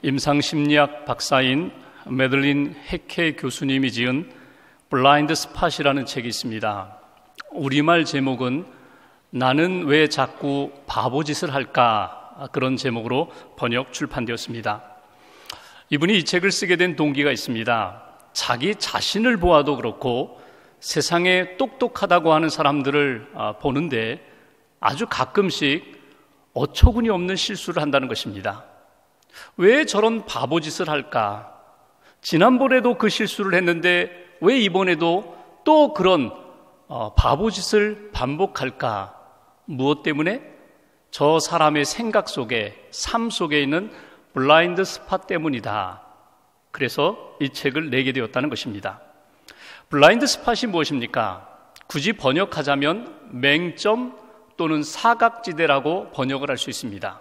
임상심리학 박사인 매들린 해케 교수님이 지은 블라인드 스팟이라는 책이 있습니다. 우리말 제목은 나는 왜 자꾸 바보짓을 할까? 그런 제목으로 번역 출판되었습니다. 이분이 이 책을 쓰게 된 동기가 있습니다. 자기 자신을 보아도 그렇고 세상에 똑똑하다고 하는 사람들을 보는데 아주 가끔씩 어처구니 없는 실수를 한다는 것입니다. 왜 저런 바보짓을 할까? 지난번에도 그 실수를 했는데 왜 이번에도 또 그런 바보짓을 반복할까? 무엇 때문에? 저 사람의 생각 속에, 삶 속에 있는 블라인드 스팟 때문이다. 그래서 이 책을 내게 되었다는 것입니다. 블라인드 스팟이 무엇입니까? 굳이 번역하자면 맹점 또는 사각지대라고 번역을 할 수 있습니다.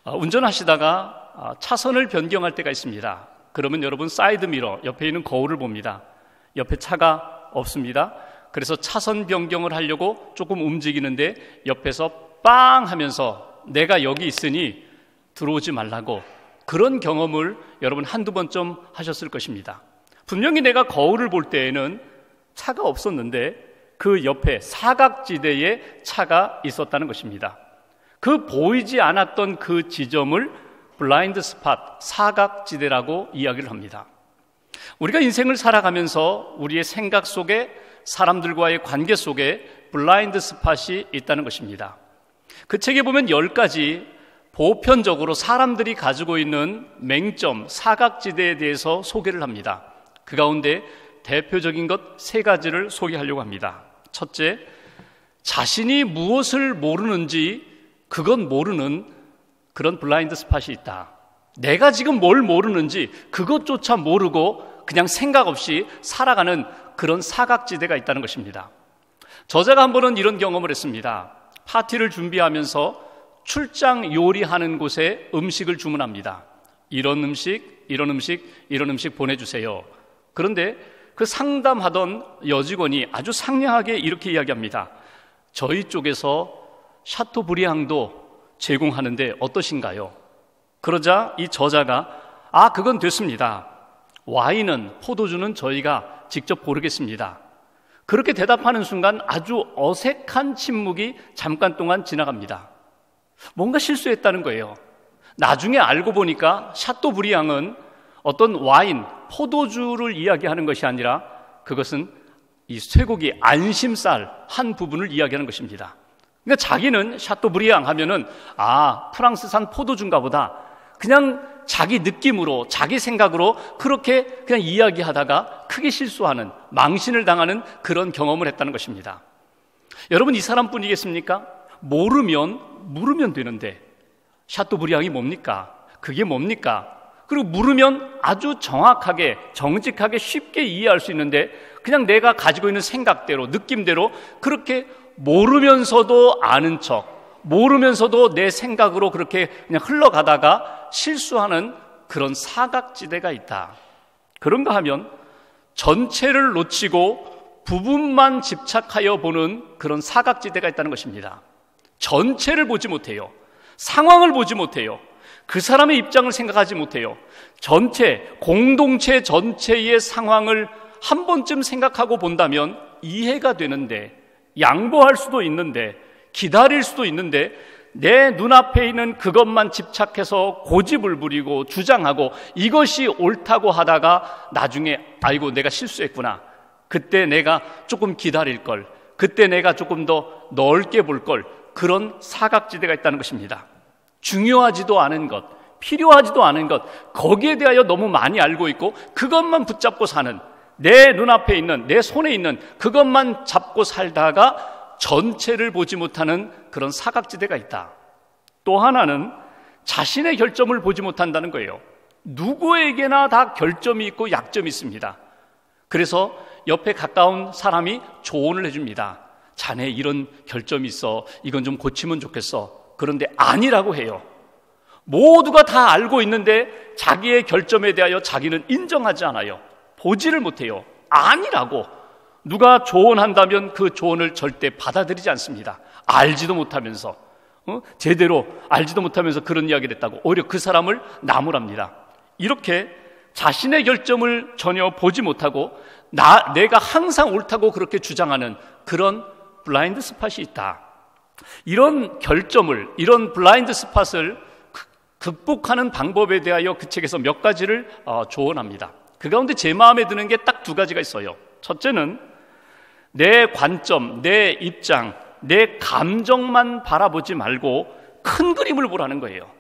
운전하시다가 차선을 변경할 때가 있습니다. 그러면 여러분 사이드미러, 옆에 있는 거울을 봅니다. 옆에 차가 없습니다. 그래서 차선 변경을 하려고 조금 움직이는데 옆에서 빵 하면서 내가 여기 있으니 들어오지 말라고, 그런 경험을 여러분 한두 번쯤 하셨을 것입니다. 분명히 내가 거울을 볼 때에는 차가 없었는데 그 옆에 사각지대에 차가 있었다는 것입니다. 그 보이지 않았던 그 지점을 블라인드 스팟, 사각지대라고 이야기를 합니다. 우리가 인생을 살아가면서 우리의 생각 속에, 사람들과의 관계 속에 블라인드 스팟이 있다는 것입니다. 그 책에 보면 10가지 보편적으로 사람들이 가지고 있는 맹점, 사각지대에 대해서 소개를 합니다. 그 가운데 대표적인 것 3가지를 소개하려고 합니다. 첫째, 자신이 무엇을 모르는지 그건 모르는 그런 블라인드 스팟이 있다. 내가 지금 뭘 모르는지 그것조차 모르고 그냥 생각 없이 살아가는 그런 사각지대가 있다는 것입니다. 저자가 한 번은 이런 경험을 했습니다. 파티를 준비하면서 출장 요리하는 곳에 음식을 주문합니다. 이런 음식, 이런 음식, 이런 음식 보내주세요. 그런데 그 상담하던 여직원이 아주 상냥하게 이렇게 이야기합니다. 저희 쪽에서 샤토브리앙도 제공하는데 어떠신가요? 그러자 이 저자가 그건 됐습니다. 와인은, 포도주는 저희가 직접 고르겠습니다. 그렇게 대답하는 순간 아주 어색한 침묵이 잠깐 동안 지나갑니다. 뭔가 실수했다는 거예요. 나중에 알고 보니까 샤토브리앙은 어떤 와인, 포도주를 이야기하는 것이 아니라 그것은 이 쇠고기 안심살 한 부분을 이야기하는 것입니다. 그러니까 자기는 샤토브리앙 하면은 프랑스산 포도주인가 보다, 그냥 자기 느낌으로, 자기 생각으로 그렇게 그냥 이야기하다가 크게 실수하는, 망신을 당하는 그런 경험을 했다는 것입니다. 여러분, 이 사람뿐이겠습니까? 모르면 물으면 되는데 샤토브리앙이 뭡니까? 그게 뭡니까? 그리고 물으면 아주 정확하게, 정직하게, 쉽게 이해할 수 있는데 그냥 내가 가지고 있는 생각대로, 느낌대로 그렇게 모르면서도 아는 척, 모르면서도 내 생각으로 그렇게 그냥 흘러가다가 실수하는 그런 사각지대가 있다. 그런가 하면 전체를 놓치고 부분만 집착하여 보는 그런 사각지대가 있다는 것입니다. 전체를 보지 못해요. 상황을 보지 못해요. 그 사람의 입장을 생각하지 못해요. 전체, 공동체 전체의 상황을 한 번쯤 생각하고 본다면 이해가 되는데, 양보할 수도 있는데, 기다릴 수도 있는데, 내 눈앞에 있는 그것만 집착해서 고집을 부리고 주장하고 이것이 옳다고 하다가 나중에 아이고 내가 실수했구나, 그때 내가 조금 기다릴 걸, 그때 내가 조금 더 넓게 볼 걸, 그런 사각지대가 있다는 것입니다. 중요하지도 않은 것, 필요하지도 않은 것, 거기에 대하여 너무 많이 알고 있고 그것만 붙잡고 사는, 내 눈앞에 있는, 내 손에 있는 그것만 잡고 살다가 전체를 보지 못하는 그런 사각지대가 있다. 또 하나는 자신의 결점을 보지 못한다는 거예요. 누구에게나 다 결점이 있고 약점이 있습니다. 그래서 옆에 가까운 사람이 조언을 해줍니다. 자네 이런 결점이 있어. 이건 좀 고치면 좋겠어. 그런데 아니라고 해요. 모두가 다 알고 있는데 자기의 결점에 대하여 자기는 인정하지 않아요. 보지를 못해요. 아니라고. 누가 조언한다면 그 조언을 절대 받아들이지 않습니다. 알지도 못하면서. 제대로 알지도 못하면서 그런 이야기를 했다고 오히려 그 사람을 나무랍니다. 이렇게 자신의 결점을 전혀 보지 못하고 내가 항상 옳다고 그렇게 주장하는 그런 블라인드 스팟이 있다. 이런 결점을, 이런 블라인드 스팟을 극복하는 방법에 대하여 그 책에서 몇 가지를 조언합니다. 그 가운데 제 마음에 드는 게 딱 두 가지가 있어요. 첫째는 내 관점, 내 입장, 내 감정만 바라보지 말고 큰 그림을 보라는 거예요.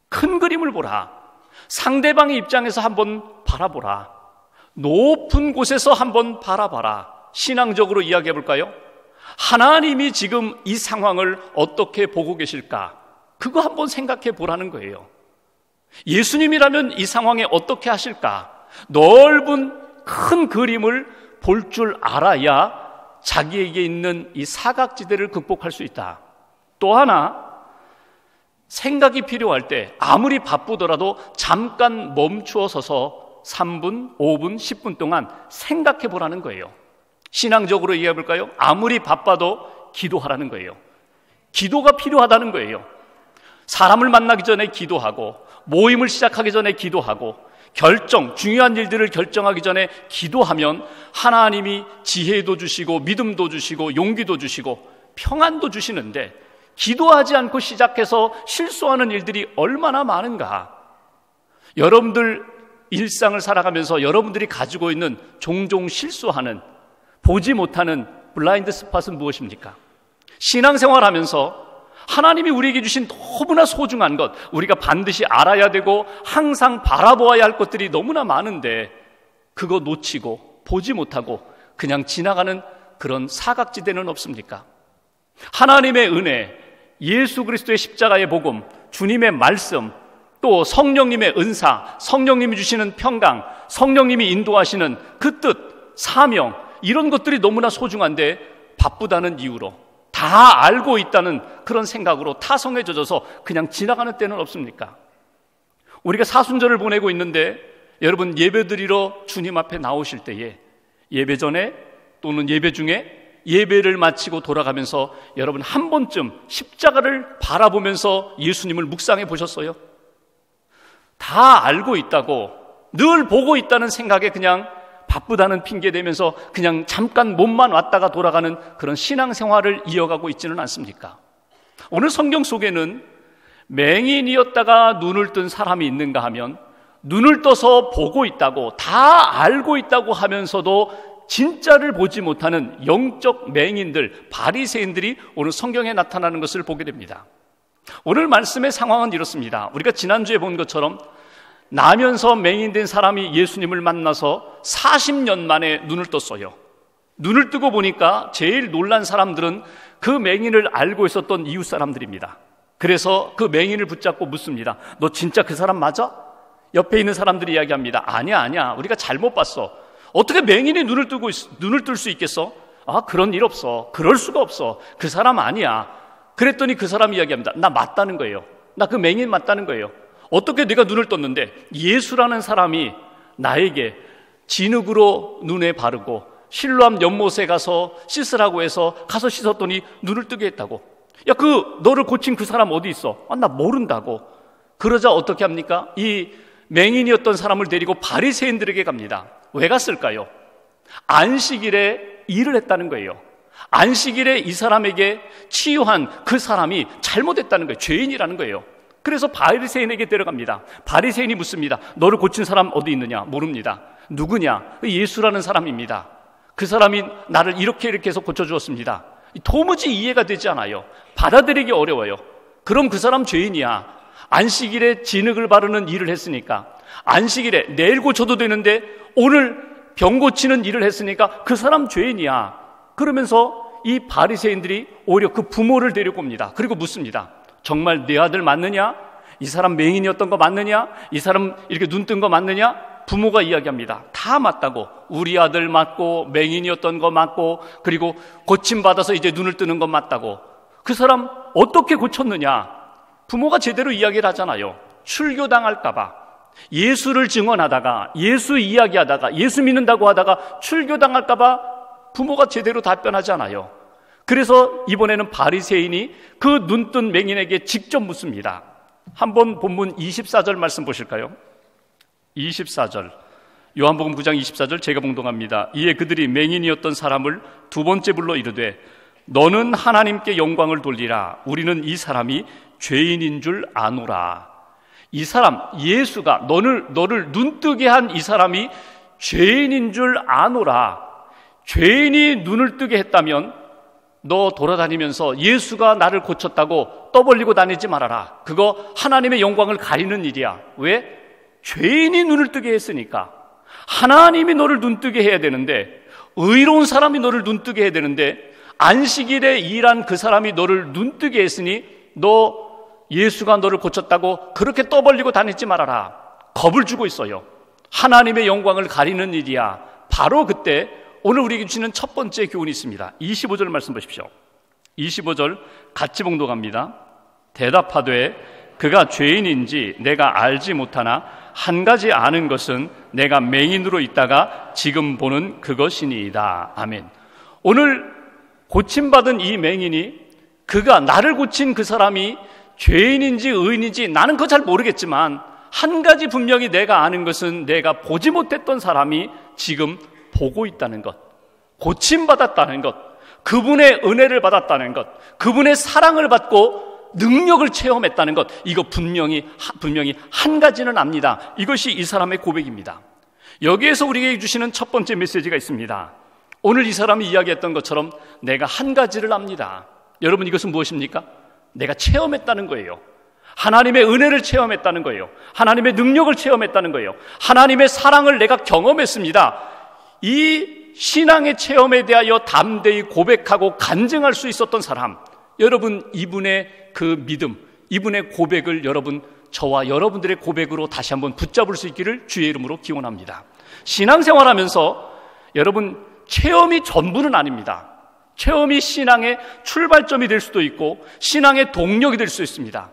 큰 그림을 보라. 상대방의 입장에서 한번 바라보라. 높은 곳에서 한번 바라봐라. 신앙적으로 이야기해 볼까요? 하나님이 지금 이 상황을 어떻게 보고 계실까? 그거 한번 생각해 보라는 거예요. 예수님이라면 이 상황에 어떻게 하실까? 넓은 큰 그림을 볼 줄 알아야 자기에게 있는 이 사각지대를 극복할 수 있다. 또 하나, 생각이 필요할 때 아무리 바쁘더라도 잠깐 멈추어 서서 3분, 5분, 10분 동안 생각해 보라는 거예요. 신앙적으로 이해해 볼까요? 아무리 바빠도 기도하라는 거예요. 기도가 필요하다는 거예요. 사람을 만나기 전에 기도하고, 모임을 시작하기 전에 기도하고, 중요한 일들을 결정하기 전에 기도하면 하나님이 지혜도 주시고 믿음도 주시고 용기도 주시고 평안도 주시는데, 기도하지 않고 시작해서 실수하는 일들이 얼마나 많은가. 여러분들 일상을 살아가면서 여러분들이 가지고 있는 종종 실수하는, 보지 못하는 블라인드 스팟은 무엇입니까? 신앙생활하면서 하나님이 우리에게 주신 너무나 소중한 것, 우리가 반드시 알아야 되고 항상 바라보아야 할 것들이 너무나 많은데 그거 놓치고 보지 못하고 그냥 지나가는 그런 사각지대는 없습니까? 하나님의 은혜, 예수 그리스도의 십자가의 복음, 주님의 말씀, 또 성령님의 은사, 성령님이 주시는 평강, 성령님이 인도하시는 그 뜻, 사명, 이런 것들이 너무나 소중한데 바쁘다는 이유로, 다 알고 있다는 그런 생각으로 타성에 젖어서 그냥 지나가는 때는 없습니까? 우리가 사순절을 보내고 있는데 여러분, 예배드리러 주님 앞에 나오실 때에 예배 전에 또는 예배 중에 예배를 마치고 돌아가면서 여러분 한 번쯤 십자가를 바라보면서 예수님을 묵상해 보셨어요? 다 알고 있다고, 늘 보고 있다는 생각에 그냥 바쁘다는 핑계 대면서 그냥 잠깐 몸만 왔다가 돌아가는 그런 신앙생활을 이어가고 있지는 않습니까? 오늘 성경 속에는 맹인이었다가 눈을 뜬 사람이 있는가 하면, 눈을 떠서 보고 있다고, 다 알고 있다고 하면서도 진짜를 보지 못하는 영적 맹인들, 바리새인들이 오늘 성경에 나타나는 것을 보게 됩니다. 오늘 말씀의 상황은 이렇습니다. 우리가 지난주에 본 것처럼 나면서 맹인된 사람이 예수님을 만나서 40년 만에 눈을 떴어요. 눈을 뜨고 보니까 제일 놀란 사람들은 그 맹인을 알고 있었던 이웃 사람들입니다. 그래서 그 맹인을 붙잡고 묻습니다. 너 진짜 그 사람 맞아? 옆에 있는 사람들이 이야기합니다. 아니야, 우리가 잘못 봤어. 어떻게 맹인이 눈을 뜰 수 있겠어? 아, 그런 일 없어. 그럴 수가 없어. 그 사람 아니야. 그랬더니 그 사람이 이야기합니다. 나 맞다는 거예요. 나 그 맹인 맞다는 거예요. 어떻게 내가 눈을 떴는데 예수라는 사람이 나에게 진흙으로 눈에 바르고 실로암 연못에 가서 씻으라고 해서 가서 씻었더니 눈을 뜨게 했다고. 야, 너를 고친 그 사람 어디 있어? 아, 나 모른다고. 그러자 어떻게 합니까? 이 맹인이었던 사람을 데리고 바리새인들에게 갑니다. 왜 갔을까요? 안식일에 일을 했다는 거예요. 안식일에 이 사람에게 치유한 그 사람이 잘못했다는 거예요. 죄인이라는 거예요. 그래서 바리새인에게 데려갑니다. 바리새인이 묻습니다. 너를 고친 사람 어디 있느냐? 모릅니다. 누구냐? 예수라는 사람입니다. 그 사람이 나를 이렇게 해서 고쳐주었습니다. 도무지 이해가 되지 않아요. 받아들이기 어려워요. 그럼 그 사람 죄인이야. 안식일에 진흙을 바르는 일을 했으니까, 안식일에 내일 고쳐도 되는데 오늘 병 고치는 일을 했으니까 그 사람 죄인이야. 그러면서 이 바리새인들이 오히려 그 부모를 데리고 옵니다. 그리고 묻습니다. 정말 내 아들 맞느냐? 이 사람 맹인이었던 거 맞느냐? 이 사람 이렇게 눈 뜬 거 맞느냐? 부모가 이야기합니다. 다 맞다고. 우리 아들 맞고, 맹인이었던 거 맞고, 그리고 고침받아서 이제 눈을 뜨는 거 맞다고. 그 사람 어떻게 고쳤느냐? 부모가 제대로 이야기를 하잖아요. 출교당할까봐. 예수를 증언하다가, 예수 이야기하다가, 예수 믿는다고 하다가 출교당할까봐 부모가 제대로 답변하지 않아요. 그래서 이번에는 바리새인이 그 눈뜬 맹인에게 직접 묻습니다. 한번 본문 24절 말씀 보실까요? 24절, 요한복음 9장 24절 제가 봉독합니다. 이에 그들이 맹인이었던 사람을 두 번째 불러 이르되 너는 하나님께 영광을 돌리라. 우리는 이 사람이 죄인인 줄 아노라. 이 사람, 예수가 너를 눈뜨게 한 이 사람이 죄인인 줄 아노라. 죄인이 눈을 뜨게 했다면 너 돌아다니면서 예수가 나를 고쳤다고 떠벌리고 다니지 말아라. 그거 하나님의 영광을 가리는 일이야. 왜? 죄인이 눈을 뜨게 했으니까. 하나님이 너를 눈뜨게 해야 되는데, 의로운 사람이 너를 눈뜨게 해야 되는데, 안식일에 일한 그 사람이 너를 눈뜨게 했으니 너 예수가 너를 고쳤다고 그렇게 떠벌리고 다니지 말아라. 겁을 주고 있어요. 하나님의 영광을 가리는 일이야. 바로 그때 오늘 우리에게 주시는 첫 번째 교훈이 있습니다. 25절 말씀 보십시오. 25절 같이 봉독합니다. 대답하되 그가 죄인인지 내가 알지 못하나 한 가지 아는 것은 내가 맹인으로 있다가 지금 보는 그것이니이다. 아멘. 오늘 고침받은 이 맹인이, 그가 나를 고친 그 사람이 죄인인지 의인인지 나는 그거 잘 모르겠지만 한 가지 분명히 내가 아는 것은 내가 보지 못했던 사람이 지금 보고 있다는 것, 고침받았다는 것, 그분의 은혜를 받았다는 것, 그분의 사랑을 받고 능력을 체험했다는 것, 이거 분명히 한 가지는 압니다. 이것이 이 사람의 고백입니다. 여기에서 우리에게 주시는 첫 번째 메시지가 있습니다. 오늘 이 사람이 이야기했던 것처럼 내가 한 가지를 압니다. 여러분, 이것은 무엇입니까? 내가 체험했다는 거예요. 하나님의 은혜를 체험했다는 거예요. 하나님의 능력을 체험했다는 거예요. 하나님의 사랑을 내가 경험했습니다. 이 신앙의 체험에 대하여 담대히 고백하고 간증할 수 있었던 사람, 여러분, 이분의 그 믿음, 이분의 고백을 여러분, 저와 여러분들의 고백으로 다시 한번 붙잡을 수 있기를 주의 이름으로 기원합니다. 신앙생활하면서 여러분, 체험이 전부는 아닙니다. 체험이 신앙의 출발점이 될 수도 있고 신앙의 동력이 될 수 있습니다.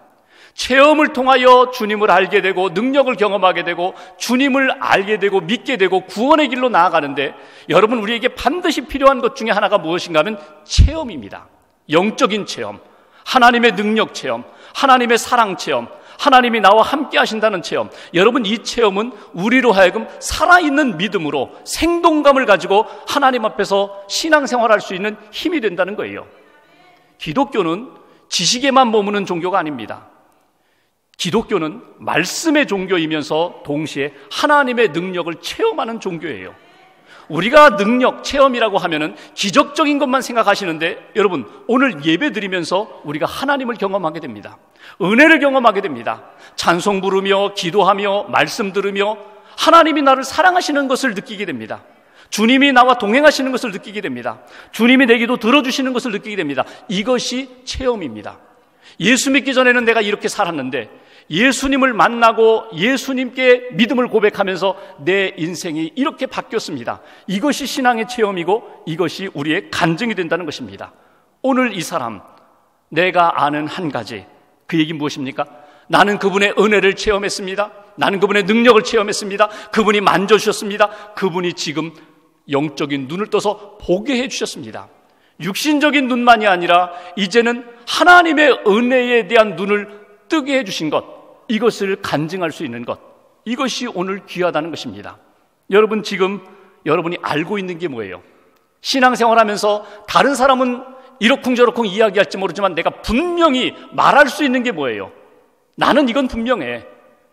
체험을 통하여 주님을 알게 되고 능력을 경험하게 되고 주님을 알게 되고 믿게 되고 구원의 길로 나아가는데, 여러분, 우리에게 반드시 필요한 것 중에 하나가 무엇인가 하면 체험입니다. 영적인 체험, 하나님의 능력 체험, 하나님의 사랑 체험, 하나님이 나와 함께 하신다는 체험. 여러분, 이 체험은 우리로 하여금 살아있는 믿음으로 생동감을 가지고 하나님 앞에서 신앙생활할 수 있는 힘이 된다는 거예요. 기독교는 지식에만 머무는 종교가 아닙니다. 기독교는 말씀의 종교이면서 동시에 하나님의 능력을 체험하는 종교예요. 우리가 능력, 체험이라고 하면은 기적적인 것만 생각하시는데, 여러분, 오늘 예배 드리면서 우리가 하나님을 경험하게 됩니다. 은혜를 경험하게 됩니다. 찬송 부르며 기도하며 말씀 들으며 하나님이 나를 사랑하시는 것을 느끼게 됩니다. 주님이 나와 동행하시는 것을 느끼게 됩니다. 주님이 내 기도 들어주시는 것을 느끼게 됩니다. 이것이 체험입니다. 예수 믿기 전에는 내가 이렇게 살았는데 예수님을 만나고 예수님께 믿음을 고백하면서 내 인생이 이렇게 바뀌었습니다. 이것이 신앙의 체험이고 이것이 우리의 간증이 된다는 것입니다. 오늘 이 사람, 내가 아는 한 가지, 그 얘기는 무엇입니까? 나는 그분의 은혜를 체험했습니다. 나는 그분의 능력을 체험했습니다. 그분이 만져주셨습니다. 그분이 지금 영적인 눈을 떠서 보게 해주셨습니다. 육신적인 눈만이 아니라 이제는 하나님의 은혜에 대한 눈을 뜨게 해주신 것, 이것을 간증할 수 있는 것, 이것이 오늘 귀하다는 것입니다. 여러분, 지금 여러분이 알고 있는 게 뭐예요? 신앙생활하면서 다른 사람은 이러쿵저러쿵 이야기할지 모르지만 내가 분명히 말할 수 있는 게 뭐예요? 나는 이건 분명해.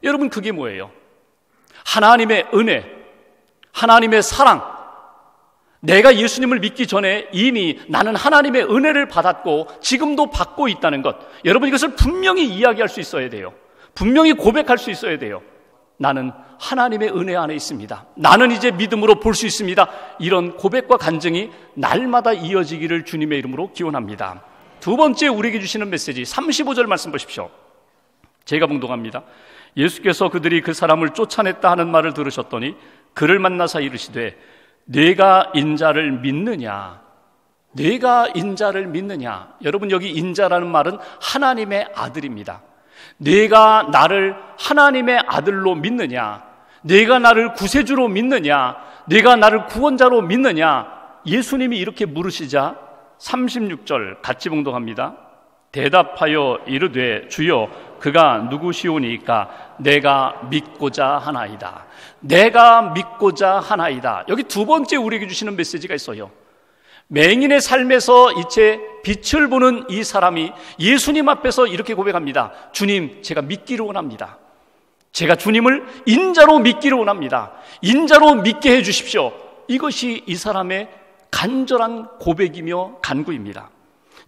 여러분, 그게 뭐예요? 하나님의 은혜, 하나님의 사랑. 내가 예수님을 믿기 전에 이미 나는 하나님의 은혜를 받았고 지금도 받고 있다는 것, 여러분, 이것을 분명히 이야기할 수 있어야 돼요. 분명히 고백할 수 있어야 돼요. 나는 하나님의 은혜 안에 있습니다. 나는 이제 믿음으로 볼 수 있습니다. 이런 고백과 간증이 날마다 이어지기를 주님의 이름으로 기원합니다. 두 번째 우리에게 주시는 메시지 35절 말씀 보십시오. 제가 봉독합니다. 예수께서 그들이 그 사람을 쫓아냈다 하는 말을 들으셨더니 그를 만나서 이르시되 내가 인자를 믿느냐? 내가 인자를 믿느냐? 여러분, 여기 인자라는 말은 하나님의 아들입니다. 내가 나를 하나님의 아들로 믿느냐? 내가 나를 구세주로 믿느냐? 내가 나를 구원자로 믿느냐? 예수님이 이렇게 물으시자 36절 같이 봉독합니다. 대답하여 이르되 주여 그가 누구시오니까 내가 믿고자 하나이다. 내가 믿고자 하나이다. 여기 두 번째 우리에게 주시는 메시지가 있어요. 맹인의 삶에서 이제 빛을 보는 이 사람이 예수님 앞에서 이렇게 고백합니다. 주님, 제가 믿기를 원합니다. 제가 주님을 인자로 믿기를 원합니다. 인자로 믿게 해주십시오. 이것이 이 사람의 간절한 고백이며 간구입니다.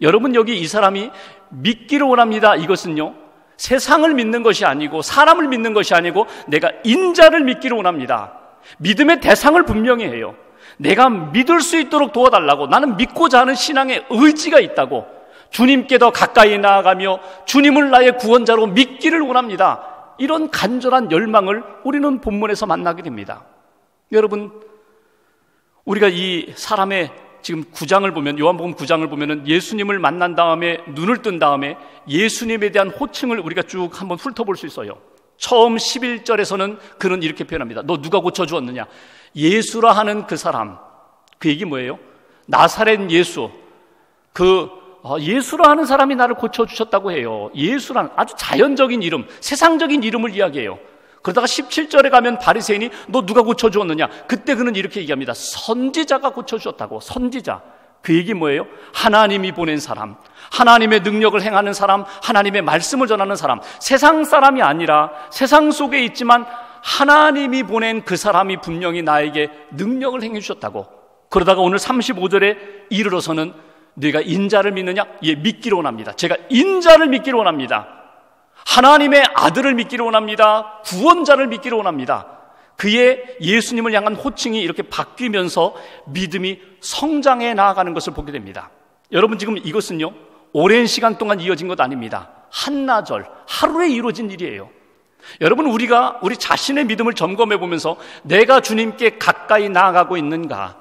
여러분, 여기 이 사람이 믿기를 원합니다. 이것은요, 세상을 믿는 것이 아니고 사람을 믿는 것이 아니고 내가 인자를 믿기를 원합니다. 믿음의 대상을 분명히 해요. 내가 믿을 수 있도록 도와달라고, 나는 믿고자 하는 신앙의 의지가 있다고, 주님께 더 가까이 나아가며 주님을 나의 구원자로 믿기를 원합니다. 이런 간절한 열망을 우리는 본문에서 만나게 됩니다. 여러분, 우리가 이 사람의 지금 9장을 보면, 요한복음 9장을 보면은 예수님을 만난 다음에 눈을 뜬 다음에 예수님에 대한 호칭을 우리가 쭉 한번 훑어볼 수 있어요. 처음 11절에서는 그는 이렇게 표현합니다. 너 누가 고쳐주었느냐? 예수라 하는 그 사람. 그 얘기 뭐예요? 나사렛 예수. 예수라 하는 사람이 나를 고쳐주셨다고 해요. 예수라는 아주 자연적인 이름, 세상적인 이름을 이야기해요. 그러다가 17절에 가면 바리새인이 너 누가 고쳐주었느냐? 그때 그는 이렇게 얘기합니다. 선지자가 고쳐주었다고. 선지자. 그 얘기 뭐예요? 하나님이 보낸 사람, 하나님의 능력을 행하는 사람, 하나님의 말씀을 전하는 사람. 세상 사람이 아니라 세상 속에 있지만 하나님이 보낸 그 사람이 분명히 나에게 능력을 행해 주셨다고. 그러다가 오늘 35절에 이르러서는 네가 인자를 믿느냐? 예, 믿기를 원합니다. 제가 인자를 믿기를 원합니다. 하나님의 아들을 믿기를 원합니다. 구원자를 믿기를 원합니다. 그의 예수님을 향한 호칭이 이렇게 바뀌면서 믿음이 성장해 나아가는 것을 보게 됩니다. 여러분, 지금 이것은요, 오랜 시간 동안 이어진 것 아닙니다. 한나절, 하루에 이루어진 일이에요. 여러분, 우리가 우리 자신의 믿음을 점검해 보면서 내가 주님께 가까이 나아가고 있는가?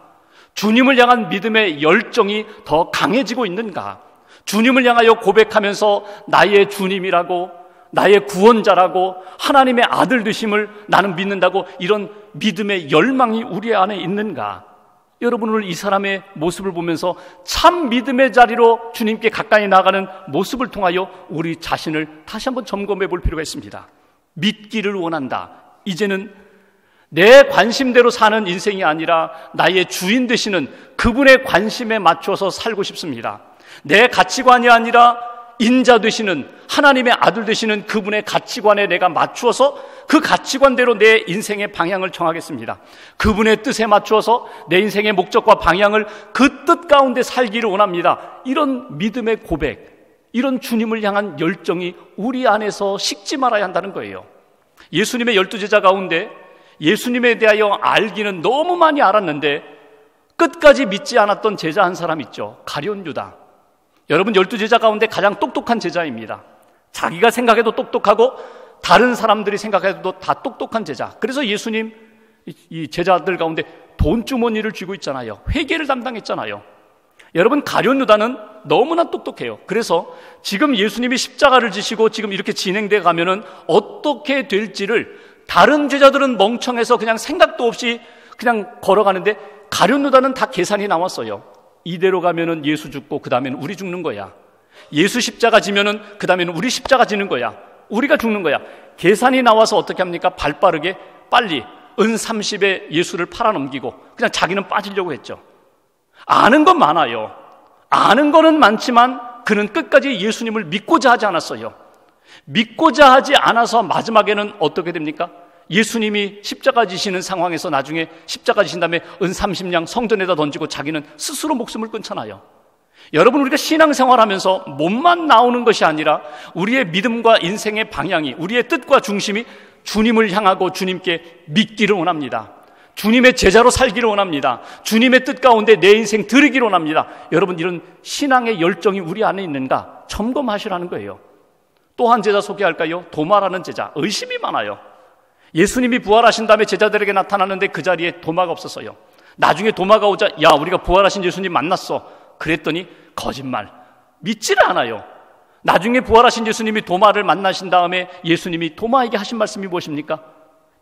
주님을 향한 믿음의 열정이 더 강해지고 있는가? 주님을 향하여 고백하면서 나의 주님이라고, 나의 구원자라고, 하나님의 아들 되심을 나는 믿는다고, 이런 믿음의 열망이 우리 안에 있는가? 여러분, 오늘 이 사람의 모습을 보면서 참 믿음의 자리로 주님께 가까이 나가는 모습을 통하여 우리 자신을 다시 한번 점검해 볼 필요가 있습니다. 믿기를 원한다. 이제는 내 관심대로 사는 인생이 아니라 나의 주인 되시는 그분의 관심에 맞춰서 살고 싶습니다. 내 가치관이 아니라 인자 되시는 하나님의 아들 되시는 그분의 가치관에 내가 맞추어서 그 가치관대로 내 인생의 방향을 정하겠습니다. 그분의 뜻에 맞추어서 내 인생의 목적과 방향을 그 뜻 가운데 살기를 원합니다. 이런 믿음의 고백, 이런 주님을 향한 열정이 우리 안에서 식지 말아야 한다는 거예요. 예수님의 12제자 가운데 예수님에 대하여 알기는 너무 많이 알았는데 끝까지 믿지 않았던 제자 한 사람 있죠. 가룟 유다. 여러분, 12제자 가운데 가장 똑똑한 제자입니다. 자기가 생각해도 똑똑하고 다른 사람들이 생각해도 다 똑똑한 제자. 그래서 예수님 이 제자들 가운데 돈주머니를 쥐고 있잖아요. 회계를 담당했잖아요. 여러분, 가룟 유다는 너무나 똑똑해요. 그래서 지금 예수님이 십자가를 지시고 지금 이렇게 진행돼 가면은 어떻게 될지를 다른 제자들은 멍청해서 그냥 생각도 없이 그냥 걸어가는데 가룟 유다는 다 계산이 나왔어요. 이대로 가면은 예수 죽고 그 다음에는 우리 죽는 거야. 예수 십자가 지면은 그 다음에는 우리 십자가 지는 거야. 우리가 죽는 거야. 계산이 나와서 어떻게 합니까? 발 빠르게 빨리 은 30에 예수를 팔아넘기고 그냥 자기는 빠지려고 했죠. 아는 건 많아요. 아는 거는 많지만 그는 끝까지 예수님을 믿고자 하지 않았어요. 믿고자 하지 않아서 마지막에는 어떻게 됩니까? 예수님이 십자가 지시는 상황에서 나중에 십자가 지신 다음에 은 30냥 성전에다 던지고 자기는 스스로 목숨을 끊잖아요. 여러분, 우리가 신앙생활하면서 몸만 나오는 것이 아니라 우리의 믿음과 인생의 방향이, 우리의 뜻과 중심이 주님을 향하고 주님께 믿기를 원합니다. 주님의 제자로 살기를 원합니다. 주님의 뜻 가운데 내 인생 드리기를 원합니다. 여러분, 이런 신앙의 열정이 우리 안에 있는가 점검하시라는 거예요. 또 한 제자 소개할까요? 도마라는 제자. 의심이 많아요. 예수님이 부활하신 다음에 제자들에게 나타나는데 그 자리에 도마가 없었어요. 나중에 도마가 오자, 야, 우리가 부활하신 예수님 만났어. 그랬더니 거짓말. 믿지를 않아요. 나중에 부활하신 예수님이 도마를 만나신 다음에 예수님이 도마에게 하신 말씀이 무엇입니까?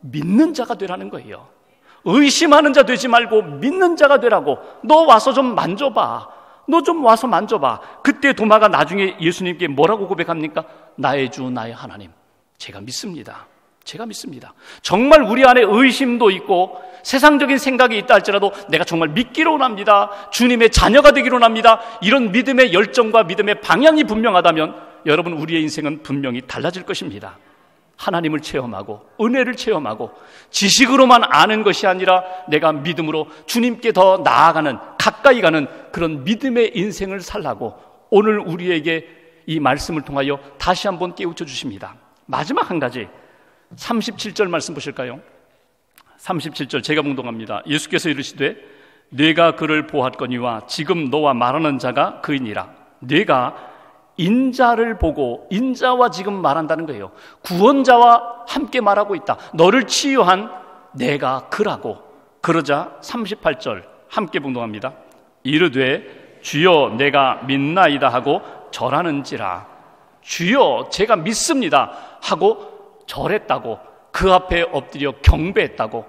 믿는 자가 되라는 거예요. 의심하는 자 되지 말고 믿는 자가 되라고. 너 와서 좀 만져봐. 너 좀 와서 만져봐. 그때 도마가 나중에 예수님께 뭐라고 고백합니까? 나의 주 나의 하나님, 제가 믿습니다. 제가 믿습니다. 정말 우리 안에 의심도 있고 세상적인 생각이 있다 할지라도 내가 정말 믿기로 합니다. 주님의 자녀가 되기로 합니다. 이런 믿음의 열정과 믿음의 방향이 분명하다면 여러분, 우리의 인생은 분명히 달라질 것입니다. 하나님을 체험하고 은혜를 체험하고 지식으로만 아는 것이 아니라 내가 믿음으로 주님께 더 나아가는, 가까이 가는 그런 믿음의 인생을 살라고 오늘 우리에게 이 말씀을 통하여 다시 한번 깨우쳐 주십니다. 마지막 한 가지, 37절 말씀 보실까요? 37절 제가 봉독합니다. 예수께서 이르시되 내가 그를 보았거니와 지금 너와 말하는 자가 그이니라. 내가 인자를 보고, 인자와 지금 말한다는 거예요. 구원자와 함께 말하고 있다. 너를 치유한 내가 그라고. 그러자 38절 함께 봉독합니다. 이르되 주여 내가 믿나이다 하고 절하는지라. 주여 제가 믿습니다 하고 절했다고, 그 앞에 엎드려 경배했다고.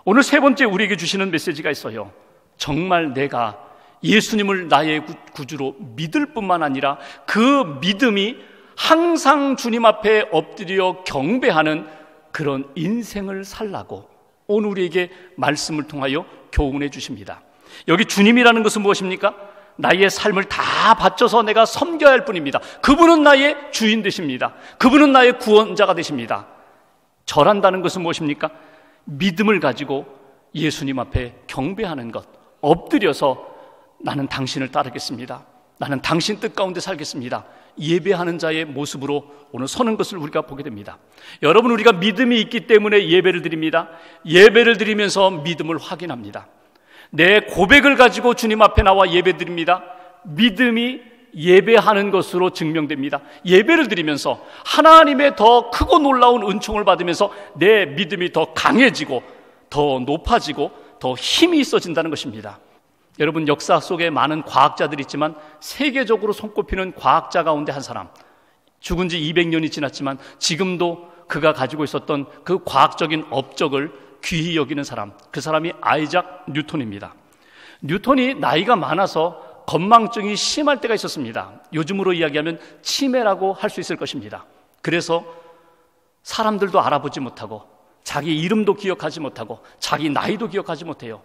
오늘 세 번째 우리에게 주시는 메시지가 있어요. 정말 내가 예수님을 나의 구주로 믿을 뿐만 아니라 그 믿음이 항상 주님 앞에 엎드려 경배하는 그런 인생을 살라고 오늘 우리에게 말씀을 통하여 교훈해 주십니다. 여기 주님이라는 것은 무엇입니까? 나의 삶을 다 바쳐서 내가 섬겨야 할 뿐입니다. 그분은 나의 주인 되십니다. 그분은 나의 구원자가 되십니다. 절한다는 것은 무엇입니까? 믿음을 가지고 예수님 앞에 경배하는 것, 엎드려서 나는 당신을 따르겠습니다. 나는 당신 뜻 가운데 살겠습니다. 예배하는 자의 모습으로 오늘 서는 것을 우리가 보게 됩니다. 여러분, 우리가 믿음이 있기 때문에 예배를 드립니다. 예배를 드리면서 믿음을 확인합니다. 내 고백을 가지고 주님 앞에 나와 예배 드립니다. 믿음이 예배하는 것으로 증명됩니다. 예배를 드리면서 하나님의 더 크고 놀라운 은총을 받으면서 내 믿음이 더 강해지고 더 높아지고 더 힘이 있어진다는 것입니다. 여러분, 역사 속에 많은 과학자들이 있지만 세계적으로 손꼽히는 과학자 가운데 한 사람, 죽은 지 200년이 지났지만 지금도 그가 가지고 있었던 그 과학적인 업적을 귀히 여기는 사람, 그 사람이 아이작 뉴턴입니다. 뉴턴이 나이가 많아서 건망증이 심할 때가 있었습니다. 요즘으로 이야기하면 치매라고 할 수 있을 것입니다. 그래서 사람들도 알아보지 못하고 자기 이름도 기억하지 못하고 자기 나이도 기억하지 못해요.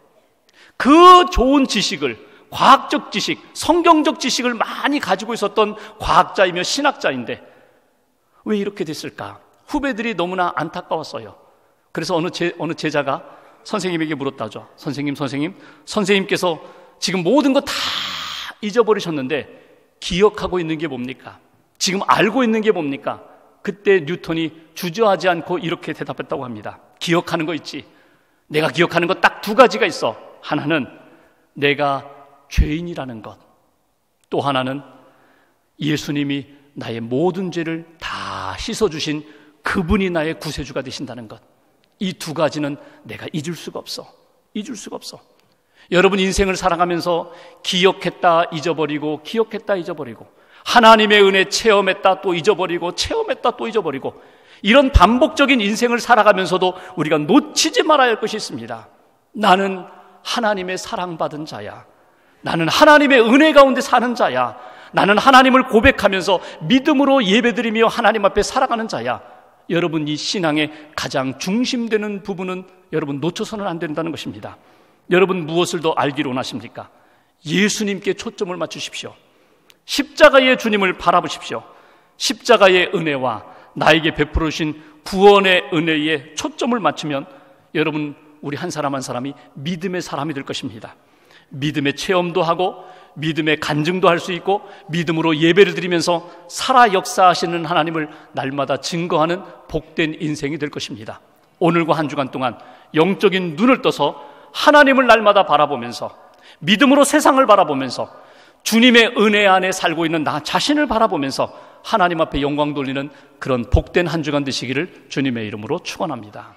그 좋은 지식을, 과학적 지식, 성경적 지식을 많이 가지고 있었던 과학자이며 신학자인데 왜 이렇게 됐을까? 후배들이 너무나 안타까웠어요. 그래서 어느 제자가 선생님에게 물었다죠. 선생님께서 지금 모든 거 다 잊어버리셨는데 기억하고 있는 게 뭡니까? 지금 알고 있는 게 뭡니까? 그때 뉴턴이 주저하지 않고 이렇게 대답했다고 합니다. 기억하는 거 있지. 내가 기억하는 거 딱 두 가지가 있어. 하나는 내가 죄인이라는 것, 또 하나는 예수님이 나의 모든 죄를 다 씻어주신 그분이 나의 구세주가 되신다는 것. 이 두 가지는 내가 잊을 수가 없어. 여러분, 인생을 살아가면서 기억했다 잊어버리고, 기억했다 잊어버리고, 하나님의 은혜 체험했다 또 잊어버리고, 체험했다 또 잊어버리고, 이런 반복적인 인생을 살아가면서도 우리가 놓치지 말아야 할 것이 있습니다. 나는 하나님의 사랑받은 자야. 나는 하나님의 은혜 가운데 사는 자야. 나는 하나님을 고백하면서 믿음으로 예배드리며 하나님 앞에 살아가는 자야. 여러분, 이 신앙의 가장 중심되는 부분은 여러분 놓쳐서는 안 된다는 것입니다. 여러분, 무엇을 더 알기로 원하십니까? 예수님께 초점을 맞추십시오. 십자가의 주님을 바라보십시오. 십자가의 은혜와 나에게 베풀어 주신 구원의 은혜에 초점을 맞추면 여러분, 우리 한 사람 한 사람이 믿음의 사람이 될 것입니다. 믿음의 체험도 하고 믿음의 간증도 할 수 있고 믿음으로 예배를 드리면서 살아 역사하시는 하나님을 날마다 증거하는 복된 인생이 될 것입니다. 오늘과 한 주간 동안 영적인 눈을 떠서 하나님을 날마다 바라보면서 믿음으로 세상을 바라보면서 주님의 은혜 안에 살고 있는 나 자신을 바라보면서 하나님 앞에 영광 돌리는 그런 복된 한 주간 되시기를 주님의 이름으로 축원합니다.